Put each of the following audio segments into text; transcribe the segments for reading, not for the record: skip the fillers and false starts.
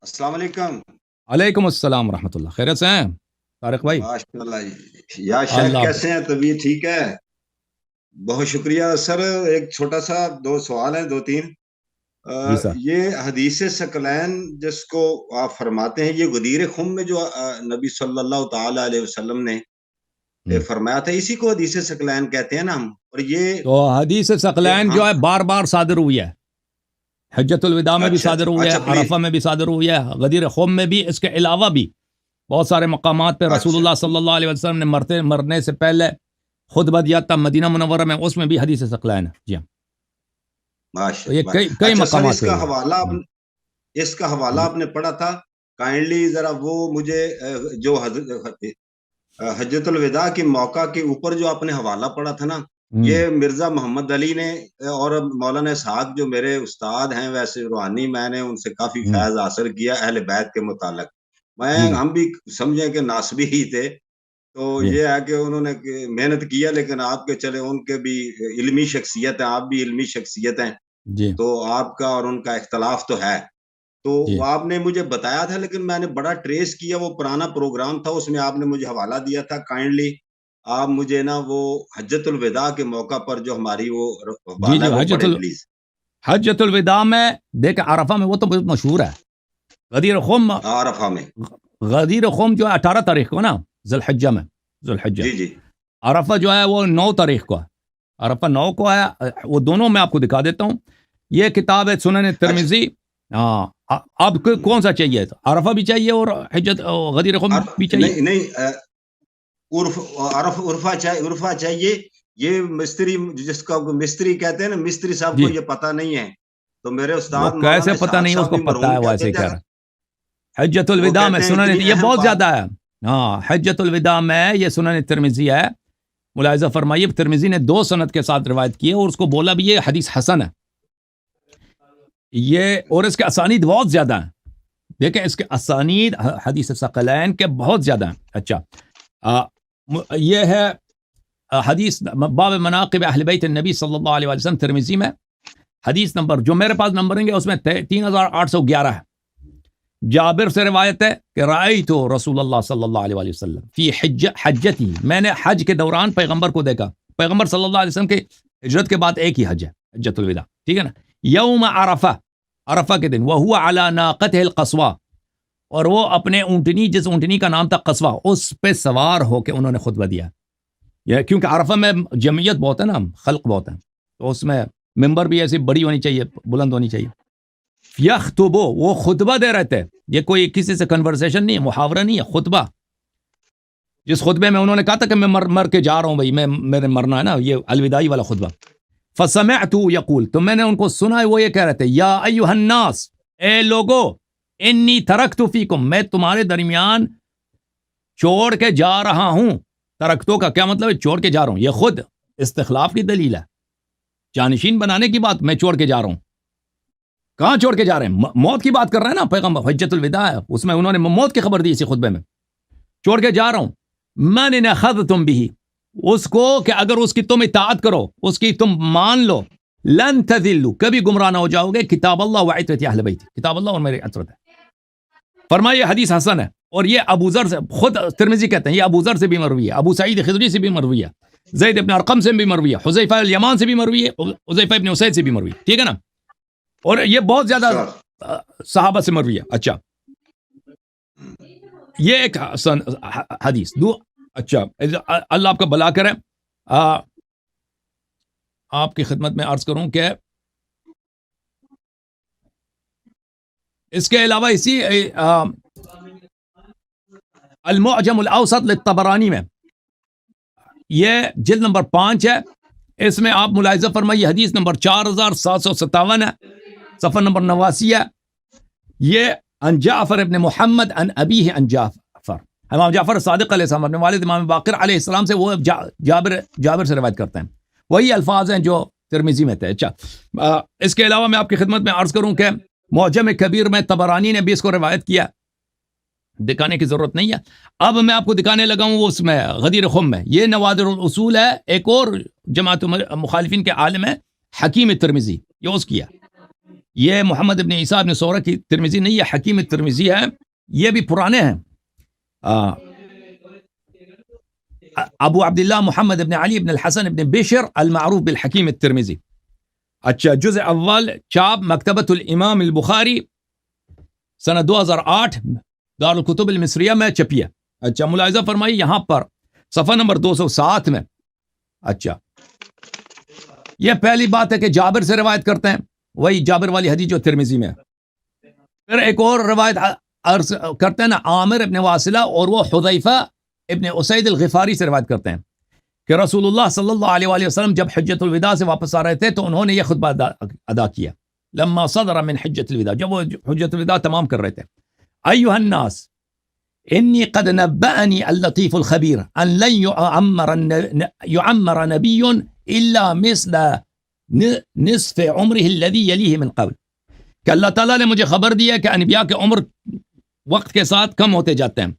السلام علیکم۔ علیکم السلام ورحمۃ اللہ، خیریت سے ہیں طارق بھائی؟ ماشاء اللہ جی، یا شیخ اللہ کیسے ہیں؟ طبیعت ٹھیک ہے؟ بہت شکریہ سر۔ ایک چھوٹا سا دو سوال ہیں، دو تین۔ جی سر۔ یہ حدیث ثقلین جس کو آپ فرماتے ہیں، یہ غدیر خم میں جو نبی صلی اللہ تعالی علیہ وسلم نے فرمایا تھا، اسی کو حدیث ثقلین کہتے ہیں نا ہم؟ اور یہ تو حدیث ثقلین جو ہے بار بار صادر ہوئی ہے، حجۃ الوداع میں بھی صادر ہوئی ہے، عرفہ میں بھی صادر ہوئی ہے، غدیر خم میں بھی۔ اس کے علاوہ بھی بہت سارے مقامات پہ رسول اللہ صلی اللہ علیہ وسلم نے مرنے سے پہلے خطبہ دیا تھا مدینہ منورہ میں، اس میں بھی حدیث ثقلین ہے۔ جی ہاں، تو یہ کئی مقامات پہ اس کا حوالہ آپ نے پڑھا تھا، کائنڈلی ذرا وہ مجھے جو حجۃ الوداع کے موقع کے اوپر جو آپ نے حوالہ پڑھا تھا نا، یہ مرزا محمد علی نے اور مولانا اسحاق جو میرے استاد ہیں ویسے روحانی، میں نے ان سے کافی فیض حاصل کیا اہل بیت کے متعلق۔ ہم بھی سمجھیں کہ ناسبی ہی تھے، تو یہ ہے کہ انہوں نے محنت کیا، لیکن آپ کے چلے ان کے بھی علمی شخصیت ہیں، آپ بھی علمی شخصیت ہیں، تو آپ کا اور ان کا اختلاف تو ہے۔ تو آپ نے مجھے بتایا تھا، لیکن میں نے بڑا ٹریس کیا، وہ پرانا پروگرام تھا، اس میں آپ نے مجھے حوالہ دیا تھا۔ کائنڈلی آپ مجھے نا وہ حجۃ الوداع کے موقع پر جو ہماری وہ پلیز۔ حجۃ الوداع میں دیکھ، عرفہ میں وہ تو بہت مشہور ہے، غدیر خم۔ عرفہ میں غدیر خم جو ہے 18 تاریخ کو نا، ذی الحجہ میں، ذی الحجہ۔ جی۔ عرفہ جو ہے وہ 9 تاریخ کو ہے، عرفہ 9 کو ہے۔ وہ دونوں میں آپ کو دکھا دیتا ہوں۔ یہ کتاب ہے سنن ترمذی۔ ہاں، آپ کو کون سا چاہیے؟ عرفہ بھی چاہیے اور حجت غدیر خم بھی چاہیے؟ نہیں، عرفہ چاہیے۔ یہ مستری، جس کا مستری کہتے ہیں نا، مستری صاحب کو یہ پتہ نہیں ہے، تو میرے استاد کیسے پتہ نہیں؟ اس کو پتہ ہے، وہ ایسے کہہ رہا ہے۔ حجۃ الوداع میں سنن، یہ بہت زیادہ ہے۔ ہاں، حجۃ الوداع میں یہ سنن ترمذی ہے۔ ملاحظہ فرمائیے، ترمذی نے 2 سند کے ساتھ روایت کی ہے، اور اس کو بولا بھی یہ حدیث حسن ہے یہ، اور اس کے اسانید بہت زیادہ ہیں۔ دیکھیں، اس کے اسانید حدیث ثقلین کے بہت زیادہ ہیں۔ اچھا، یہ ہے حدیث باب مناقب اہل بیت النبی صلی اللہ علیہ وسلم، ترمذی میں حدیث نمبر جو میرے پاس نمبرنگ ہے اس میں 3811 ہے۔ جابر سے روایت ہے کہ رأیت رسول اللہ صلی اللہ علیہ وسلم فی حجتی، میں نے حج کے دوران پیغمبر کو دیکھا۔ پیغمبر صلی اللہ علیہ وسلم کے ہجرت کے بعد ایک ہی حج ہے، حجۃ الوداع، ٹھیک ہے نا؟ یوم عرفہ، عرفہ کے دن، وہو علی ناقتہ القصوہ، اور وہ اپنے اونٹنی، جس اونٹنی کا نام تھا قصوہ، اس پہ سوار ہو کے انہوں نے خطبہ دیا۔ یہ کیونکہ عرفہ میں جمعیت بہت ہے نا، خلق بہت ہے، تو اس میں ممبر بھی ایسی بڑی ہونی چاہیے، بلند ہونی چاہیے۔ یخطبو، وہ خطبہ دے رہے تھے، یہ کوئی کسی سے کنورسیشن نہیں ہے، محاورہ نہیں ہے، خطبہ۔ جس خطبے میں انہوں نے کہا تھا کہ میں مر کے جا رہا ہوں، بھائی میرے مرنا ہے نا، یہ الوداعی والا خطبہ۔ فسمعت یقول، تو میں نے ان کو سنا وہ یہ کہہ رہے تھے، یا ایھا الناس، اے لوگو، انی ترکت فیکم، میں تمہارے درمیان چھوڑ کے جا رہا ہوں۔ ترکتوں کا کیا مطلب ہے؟ چھوڑ کے جا رہا ہوں، یہ خود استخلاف کی دلیل ہے، جانشین بنانے کی بات۔ میں چھوڑ کے جا رہا ہوں، کہاں چھوڑ کے جا رہے ہیں؟ موت کی بات کر رہے ہیں نا پیغمبر، حجۃ الوداع ہے، اس میں انہوں نے موت کی خبر دی اسی خطبے میں۔ چھوڑ کے جا رہا ہوں، من اخذتم به، اس کو کہ اگر اس کی تم اطاعت کرو، اس کی تم مان لو، لن تذلوا، کبھی گمراہ نہ ہو جاؤ گے، کتاب اللہ وعترت اہل بیت، کتاب اللہ اور میری عترت ہے۔ فرمائیے حدیث حسن ہے، اور یہ ابو ذر سے، خود ترمذی کہتے ہیں یہ ابو ذر سے بھی مروی ہے، ابو سعید خدری سے بھی مروی ہے، زید ابن ارقم سے بھی مروی ہے، حذیفہ الیمان سے بھی مروی ہے، حذیفہ ابن اسید سے بھی مروی ہے، ٹھیک ہے نا؟ اور یہ بہت زیادہ صحابہ سے مروی ہے۔ اچھا، یہ ایک حدیث اچھا، اللہ آپ کا بھلا کرے۔ آپ کی خدمت میں عرض کروں کہ اس کے علاوہ اسی المعجم الاوسط للطبرانی میں، یہ جلد نمبر 5 ہے، اس میں آپ ملاحظہ فرمائیے حدیث نمبر 4757 ہے، صفحہ نمبر 89 ہے۔ یہ عن جعفر ابن محمد عن ابیہ عن جعفر، امام جعفر صادق علیہ السلام اپنے والد امام باقر علیہ السلام سے، وہ جابر سے روایت کرتے ہیں، وہی الفاظ ہیں جو ترمذی میں تھے۔ اچھا، اس کے علاوہ میں آپ کی خدمت میں عرض کروں کہ معجم کبیر میں طبرانی نے بھی اس کو روایت کیا، دکھانے کی ضرورت نہیں ہے۔ اب میں آپ کو دکھانے لگا ہوں اس میں غدیر خم میں، یہ نوادر الاصول ہے، ایک اور جماعت مخالفین کے عالم ہے حکیم ترمذی، یہ اس کیا یہ محمد ابن عیسیٰ ابن سورہ کی ترمذی نہیں ہے، حکیم ترمذی ہے، یہ بھی پرانے ہیں. ابو عبداللہ محمد ابن علی ابن الحسن ابن بشر المعروف بالحکیم الترمذی. اچھا، جزء اول چاپ مکتبۃ الامام البخاری سنہ 2008 دارالکتب المصریہ میں چھپی ہے. اچھا، ملاحظہ فرمائیے یہاں پر صفحہ نمبر 207 میں. اچھا، یہ پہلی بات ہے کہ جابر سے روایت کرتے ہیں، وہی جابر والی حدیث جو ترمذی میں ہے. پھر ایک اور روایت عرض کرتے ہیں نا، عامر ابن واصلہ، اور وہ حذیفہ ابن اسید الغفاری سے روایت کرتے ہیں کہ رسول اللہ صلی اللہ علیہ وآلہ وسلم جب حجۃ الوداع سے واپس آ رہے تھے تو انہوں نے یہ خطبہ ادا کیا. لما صدر من حجۃ الوداع، جب وہ حجۃ الوداع تمام کر رہے تھے. ایھا الناس انی قد نبأنی اللطیف الخبیر ان لن یعمر نبی الا مثل نصف عمره الذی یلیہ من قبل، کہ اللہ تعالیٰ نے مجھے خبر دیا کہ انبیاء کے عمر وقت کے ساتھ کم ہوتے جاتے ہیں.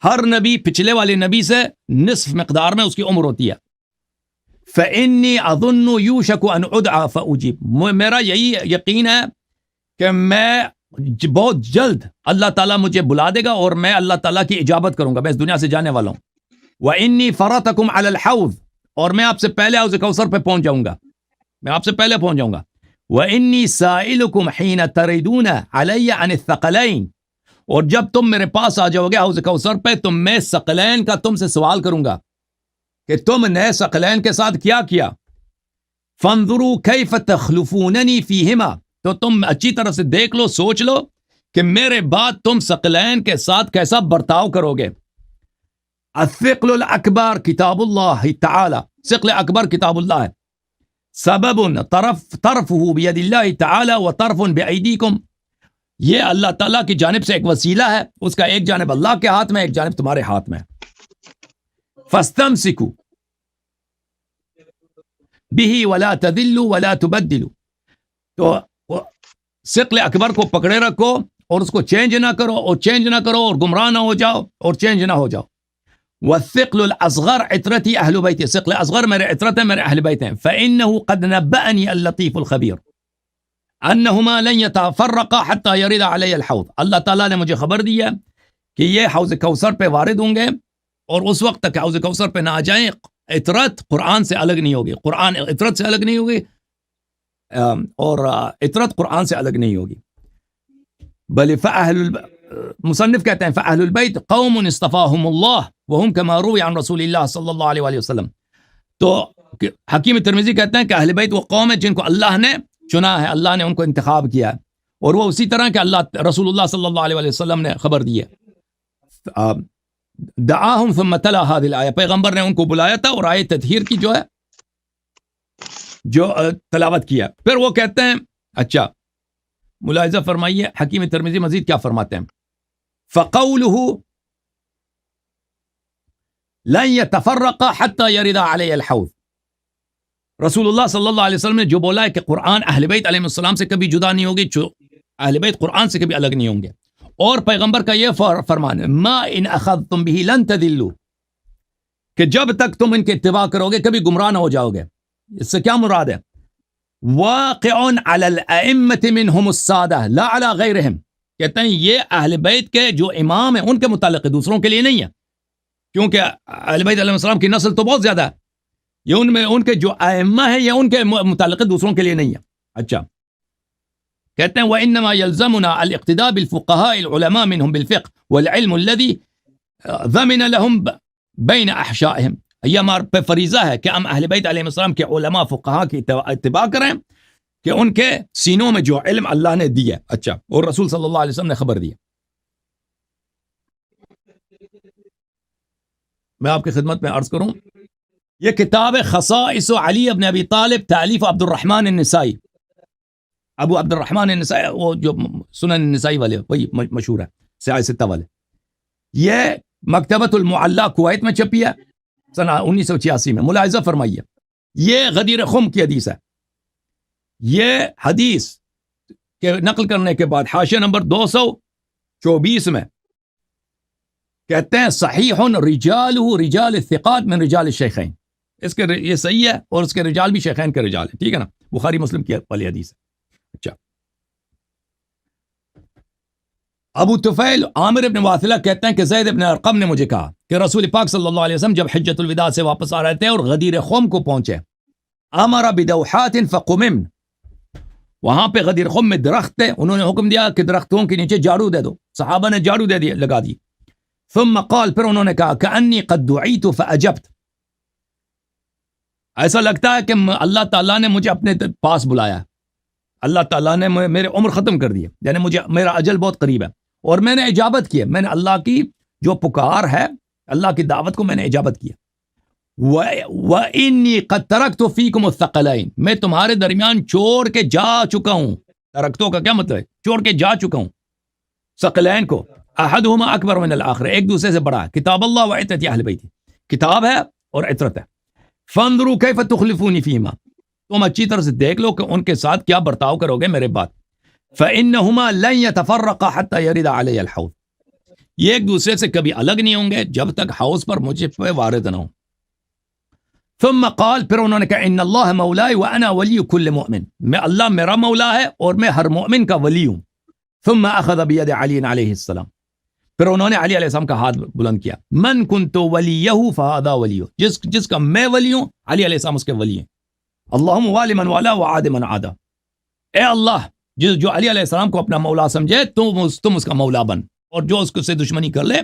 ہر نبی پچھلے والے نبی سے نصف مقدار میں اس کی عمر ہوتی ہے. فإنی اظن یوشک ان ادعى فاجیب، میرا یہی یقین ہے کہ میں بہت جلد اللہ تعالیٰ مجھے بلا دے گا اور میں اللہ تعالیٰ کی اجابت کروں گا، میں اس دنیا سے جانے والا ہوں. وإنی فرطکم علی الحوض، اور میں آپ سے پہلے حوض کوثر پہ پہنچ جاؤں گا، میں آپ سے پہلے پہنچ جاؤں گا. وإنی سائلکم حین تردون علی عن الثقلین، اور جب تم میرے پاس آ جاؤ گے حوض کوثر پہ تو میں ثقلین کا تم سے سوال کروں گا کہ تم نے ثقلین کے ساتھ کیا کیا. فانظروا کیف تخلفوننی فیہما، تو تم اچھی طرح سے دیکھ لو، سوچ لو کہ میرے بعد تم ثقلین کے ساتھ کیسا برتاؤ کرو گے. الثقل الاکبر کتاب اللہ تعالی، ثقل اکبر کتاب اللہ ہے. سبب طرفہ بید اللہ تعالی و طرف بایدیکم، یہ اللہ تعالیٰ کی جانب سے ایک وسیلہ ہے، اس کا ایک جانب اللہ کے ہاتھ میں، ایک جانب تمہارے ہاتھ میں. فاستمسکوا بہ ولا تذلوا ولا تبدلوا، تو ثقل اکبر کو پکڑے رکھو اور اس کو چینج نہ کرو، اور چینج نہ کرو اور گمراہ نہ ہو جاؤ اور چینج نہ ہو جاؤ. والثقل الاصغر عترتی اہل بیتی، ثقل اصغر میرے عترت ہے، میرے اہل بیت ہیں. فانه قد نبأنی اللطیف الخبیر انہما لن یتفرقا حتی یرد علی الحوض، اللہ تعالیٰ نے مجھے خبر دیا کہ یہ حوض کوثر پہ وارد ہوں گے اور اس وقت تک حوض کوثر پہ نہ آ جائیں. عترت قرآن سے الگ نہیں ہوگی، قرآن عترت سے الگ نہیں ہوگی، اور عترت قرآن سے الگ نہیں ہوگی. بل مصنف کہتے ہیں فأہل البیت قوم اصطفاہم اللہ وہم کما روی عن رسول اللہ صلی اللہ علیہ وآلہ وسلم. تو حکیم ترمذی کہتے ہیں کہ اہل بیت وہ قوم ہے جن کو اللہ نے چنا ہے، اللہ نے ان کو انتخاب کیا ہے، اور وہ اسی طرح کہ اللہ رسول اللہ صلی اللہ علیہ وآلہ وسلم نے خبر دی ہے. دعاہم ثم تلا هذه الآیہ، پیغمبر نے ان کو بلایا تھا اور آیت تطہیر کی جو ہے جو تلاوت کیا. پھر وہ کہتے ہیں، اچھا ملاحظہ فرمائیے حکیم ترمذی مزید کیا فرماتے ہیں. فقولہ لن يتفرق حتى يرد علی الحوض، رسول اللہ صلی اللہ علیہ وسلم نے جو بولا ہے کہ قرآن اہل بیت علیہ السلام سے کبھی جدا نہیں ہوگی، اہل بیت قرآن سے کبھی الگ نہیں ہوں گے. اور پیغمبر کا یہ فرمان ہے ما ان اخذتم به لن تضلوا، کہ جب تک تم ان کے اتباع کرو گے کبھی گمراہ نہ ہو جاؤ گے. اس سے کیا مراد ہے؟ واقع علی الائمة منهم السادہ لا علی غیرہم، کہتے ہیں یہ اہل بیت کے جو امام ہیں ان کے متعلق ہے، دوسروں کے لیے نہیں ہے، کیونکہ اہل بیت علیہ السلام کی نسل تو بہت زیادہ ہے. یہ ان میں ان کے جو ائمہ ہیں یہ ان کے متعلق دوسروں کے لیے نہیں ہے. اچھا کہتے ہیں وانما يلزمنا الاقتداء بالفقهاء العلماء منهم بالفقه والعلم الذي ضمن لهم بين احشائهم، یہ ہمارے پہ فریضہ ہے کہ ہم اہل بیت علیہ السلام کے علماء فقہاء کی اتباع کریں کہ ان کے سینوں میں جو علم اللہ نے دیا ہے، اچھا، اور رسول صلی اللہ علیہ وسلم نے خبر دی. میں آپ کی خدمت میں عرض کروں، یہ کتاب خصائص علی ابن ابی طالب تالیف عبد الرحمن النسائی، ابو عبد الرحمن النسائی، وہ جو سنن النسائی والے وہی مشہور ہے، سیاہ ستہ والے. یہ مکتبۃ المعلی کویت میں چھپی ہے سنہ 1986 میں. ملاحظہ فرمائیے یہ غدیر خم کی حدیث ہے. یہ حدیث کے نقل کرنے کے بعد حاشیہ نمبر 224 میں کہتے ہیں صحیح رجالہ رجال الثقات من رجال الشیخین، اس کے یہ صحیح ہے اور اس کے رجال بھی شیخین کے رجال ہیں، ٹھیک ہے نا، بخاری مسلم کی والی حدیث ہے. اچھا ابو طفیل عامر ابن واثلہ کہتے ہیں کہ زید ابن ارقم نے مجھے کہا کہ رسول پاک صلی اللہ علیہ وسلم جب حجۃ الوداع سے واپس آ رہے تھے اور غدیر خم کو پہنچے، امر بدوحات فقممن، وہاں پہ غدیر خم میں درخت تھے، انہوں نے حکم دیا کہ درختوں کے نیچے جھاڑو دے دو، صحابہ نے جھاڑو دے دیا، لگا دی. ثم قال، پھر انہوں نے کہا کأنی قد دعیت فاجبت، ایسا لگتا ہے کہ اللہ تعالیٰ نے مجھے اپنے پاس بلایا، اللہ تعالیٰ نے میرے عمر ختم کر دی، یعنی مجھے میرا اجل بہت قریب ہے اور میں نے اجابت کی ہے، میں نے اللہ کی جو پکار ہے، اللہ کی دعوت کو میں نے اجابت کیا. وَإِنِّي قَدْ تَرَكْتُ فِيكُمُ الثَّقَلَيْنِ، میں تمہارے درمیان چھوڑ کے جا چکا ہوں. ترکتوں کا کیا مطلب ہے؟ چھوڑ کے جا چکا ہوں ثقلین کو. احدهما اکبر من الاخر، ایک دوسرے سے بڑا ہے. کتاب اللہ و عترت اہل بیتی، کتاب ہے اور عترت ہے. فانظروا کیف تخلفون فیما، تم اچھی طرح سے دیکھ لو کہ ان کے ساتھ کیا برتاؤ کرو گے میرے بعد. فانہما لن يتفرقا حتى يرد علی الحوض، یہ ایک دوسرے سے کبھی الگ نہیں ہوں گے جب تک حوض پر مجھے پہ وارد نہ ہوں. ثم قال، پھر انہوں نے کہا ان اللہ مولاي وانا ولی كل مؤمن، میں اللہ میرا مولا ہے اور میں ہر مومن کا ولی ہوں. ثم اخذ بید علی علیہ السلام، پھر انہوں نے علی علیہ السلام کا ہاتھ بلند کیا. من کنت ولیہ فہذا ولیہ، جس کا میں ولی ہوں علی علیہ السلام اس کے ولی ہیں. اللہم والی من والا وعاد من عادا، اے اللہ جو علی علیہ السلام کو اپنا مولا سمجھے تم اس کا مولا بن، اور جو اس سے دشمنی کر لے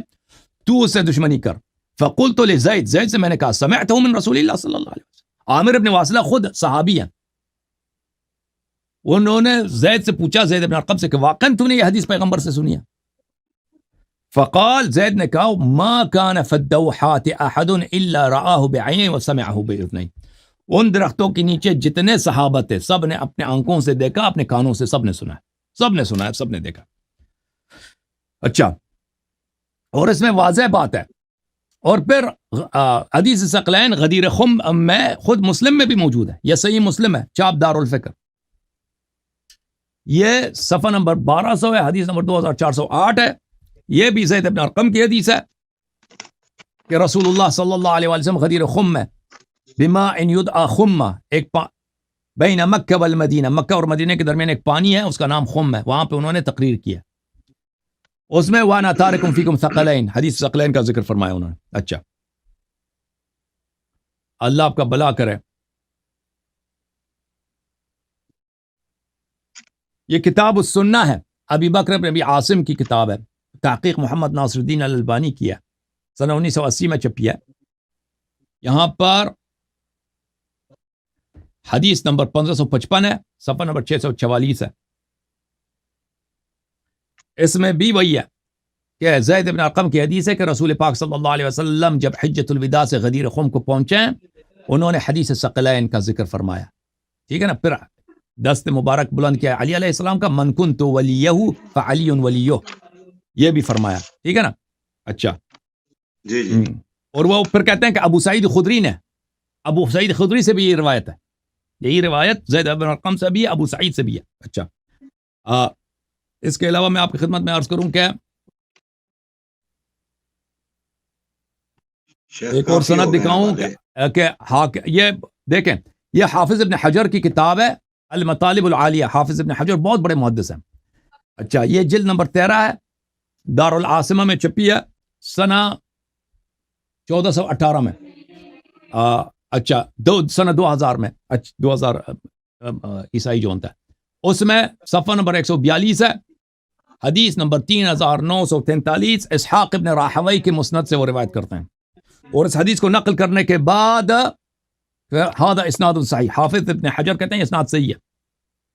تو اس سے دشمنی کر. فقلت لزید، زید سے میں نے کہا سمعتہ من رسول اللہ صلی اللہ علیہ وسلم، عامر ابن واصلہ خود صحابی ہیں، انہوں نے زید سے پوچھا، زید ابن ارقم سے، کہ واقعاً تم نے یہ حدیث پیغمبر سے سنی ہے؟ فقال، زید نے کہا ما كان في الدوحات احد الا رآه بعینه وسمعه باذنیه، ان درختوں کے نیچے جتنے صحابہ تھے سب نے اپنے آنکھوں سے دیکھا، اپنے کانوں سے سب نے سنا ہے، سب نے دیکھا. اچھا، اور اس میں واضح بات ہے. اور پھر حدیث ثقلین غدیر خم میں خود مسلم میں بھی موجود ہے، یہ صحیح مسلم ہے، چاپ دار الفکر، یہ صفحہ نمبر 1200 ہے، حدیث نمبر 2408 ہے. یہ بھی زید ابن ارقم کی حدیث ہے کہ رسول اللہ صلی اللہ علیہ وسلم غدیر خم میں بما ان یدعا خمہ، ایک بین مکہ والمدینہ، مکہ اور مدینہ کے درمیان ایک پانی ہے، اس کا نام خم ہے، وہاں پہ انہوں نے تقریر کیا، اس میں وانا تارکم فیکم ثقلین، حدیث ثقلین کا ذکر فرمایا انہوں نے. اچھا، اللہ آپ کا بھلا کرے. یہ کتاب السنہ ہے، ابی بکر بن ابی عاصم کی کتاب ہے، تحقیق محمد ناصر الدین الالبانی کی ہے، سنہ 1980 میں چھپی ہے. یہاں پر حدیث نمبر 1555 ہے، صفحہ نمبر 644 ہے. اس میں بھی وہی ہے کہ زید بن ارقم کی حدیث ہے کہ رسول پاک صلی اللہ علیہ وسلم جب حجۃ الوداع سے غدیر خم کو پہنچے انہوں نے حدیث ثقلین کا ذکر فرمایا. ٹھیک ہے نا، پھر دست مبارک بلند کیا علی علیہ السلام کا، من کنت ولیہ فعلی ولیہ، یہ بھی فرمایا. ٹھیک ہے نا. اچھا جی اور وہ پھر کہتے ہیں کہ ابو سعید خدری نے، ابو سعید خدری سے بھی یہ روایت ہے، یہی روایت زید بن ارقم سے بھی ہے، ابو سعید سے بھی ہے. اچھا، اس کے علاوہ میں آپ کی خدمت میں عرض کروں کہ ایک اور سند دکھاؤں کہ یہ دیکھیں، یہ حافظ ابن حجر کی کتاب ہے المطالب العالیہ، حافظ ابن حجر بہت بڑے محدث ہیں. اچھا، یہ جلد نمبر 13 ہے، دار العاصمہ میں چھپی ہے، سنہ 1418 میں. اچھا، سنہ 2000 میں، 2000 عیسائی جو ہوتا ہے، اس میں صفحہ نمبر 142 ہے، حدیث نمبر 3943، اسحاق ابن راہوی کے مسند سے وہ روایت کرتے ہیں، اور اس حدیث کو نقل کرنے کے بعد ہذا اسناد صحیح، حافظ ابن حجر کہتے ہیں اسناد صحیح ہے.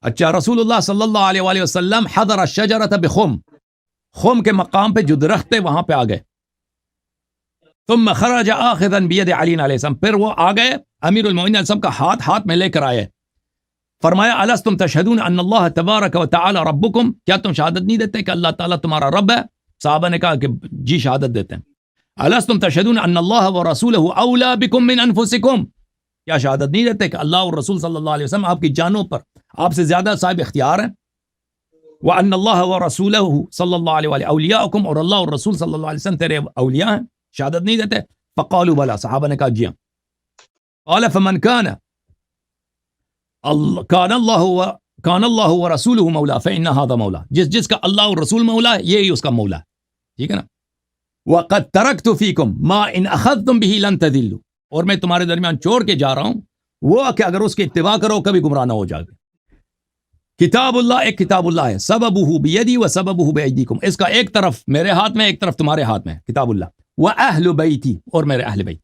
اچھا، رسول اللہ صلی اللہ علیہ وآلہ وسلم حضر الشجرۃ بخم، خم کے مقام پہ جو درخت تھے وہاں پہ آ گئے. ثم خرج آخذا بید علی علیہ السلام، پھر وہ آ گئے امیر المؤمنین علیہ السلام کا ہاتھ میں لے کر آئے. فرمایا الستم تشہدون ان اللہ تبارک و تعالی ربکم، کیا تم شہادت نہیں دیتے کہ اللہ تعالیٰ تمہارا رب ہے؟ صحابہ نے کہا کہ جی شہادت دیتے ہیں. الستم تشہدون ان اللہ و رسولہ اولی بکم من انفسکم، کیا شہادت نہیں دیتے کہ اللہ اور رسول صلی اللہ علیہ وسلم آپ کی جانوں پر آپ سے زیادہ صاحب اختیار ہیں؟ وان اللہ و رسولہ صلی اللہ علیہ وآلہ اولیاءکم، اور اللہ اور رسول صلی اللہ علیہ وسلم تیرے اولیاء ہیں، شہادت نہیں دیتے؟ فقالوا بلا، صحابہ نے کہا جی ہاں. قال فمن كان اللہ کان اللہ ورسولہ مولا فإن هذا مولا، جس کا اللہ اور رسول مولا ہے یہی اس کا مولا ہے، ٹھیک ہے نا. وقد ترکت فیکم ما ان اخذتم به لن تضلوا، اور میں تمہارے درمیان چھوڑ کے جا رہا ہوں وہ کہ اگر اس کی اتباع کرو کبھی گمراہ نہ ہو جاؤ گے. کتاب اللہ ایک کتاب اللہ ہے، سببہ بیدی و سببہ بیدیکم، اس کا ایک طرف میرے ہاتھ میں ایک طرف تمہارے ہاتھ میں کتاب اللہ، واہل بیتی اور میرے اہل بیت،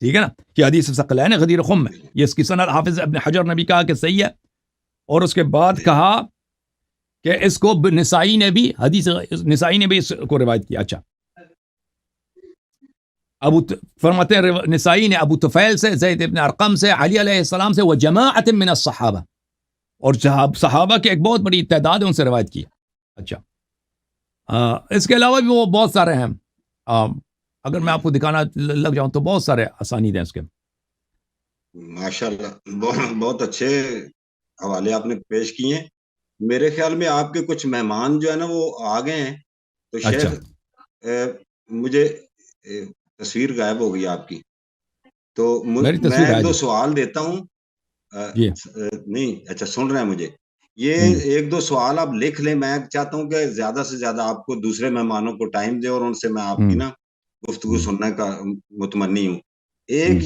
ٹھیک ہے نا. یہ حدیث ثقلین غدیر خم ہے، یہ اس کی سند حافظ ابن حجر نے بھی کہا کہ صحیح ہے، اور اس کے بعد کہا کہ اس کو نسائی نے بھی حدیث نسائی نے بھی اس کو روایت کیا. اچھا فرماتے ہیں نسائی نے ابو طفیل سے، زید ابن ارقم سے، علی علیہ السلام سے، وجماعت من الصحابہ، اور صحابہ کے ایک بہت بڑی تعداد ہے ان سے روایت کی. اچھا اس کے علاوہ بھی وہ بہت سارے ہیں، اگر میں آپ کو دکھانا لگ جاؤں تو بہت سارے اسانید ہیں اس کے. ماشاءاللہ بہت اچھے حوالے آپ نے پیش کیے ہیں. میرے خیال میں آپ کے کچھ مہمان جو ہے نا وہ آ گئے ہیں، تو شیخ مجھے تصویر غائب ہو گئی آپ کی، تو میں ایک دو سوال دیتا ہوں. نہیں اچھا سن رہے ہیں مجھے، یہ ایک دو سوال آپ لکھ لیں. میں چاہتا ہوں کہ زیادہ سے زیادہ آپ کو دوسرے مہمانوں کو ٹائم دے اور ان سے میں آپ کی نا گفتگو سننے کا متمنی ہوں. ایک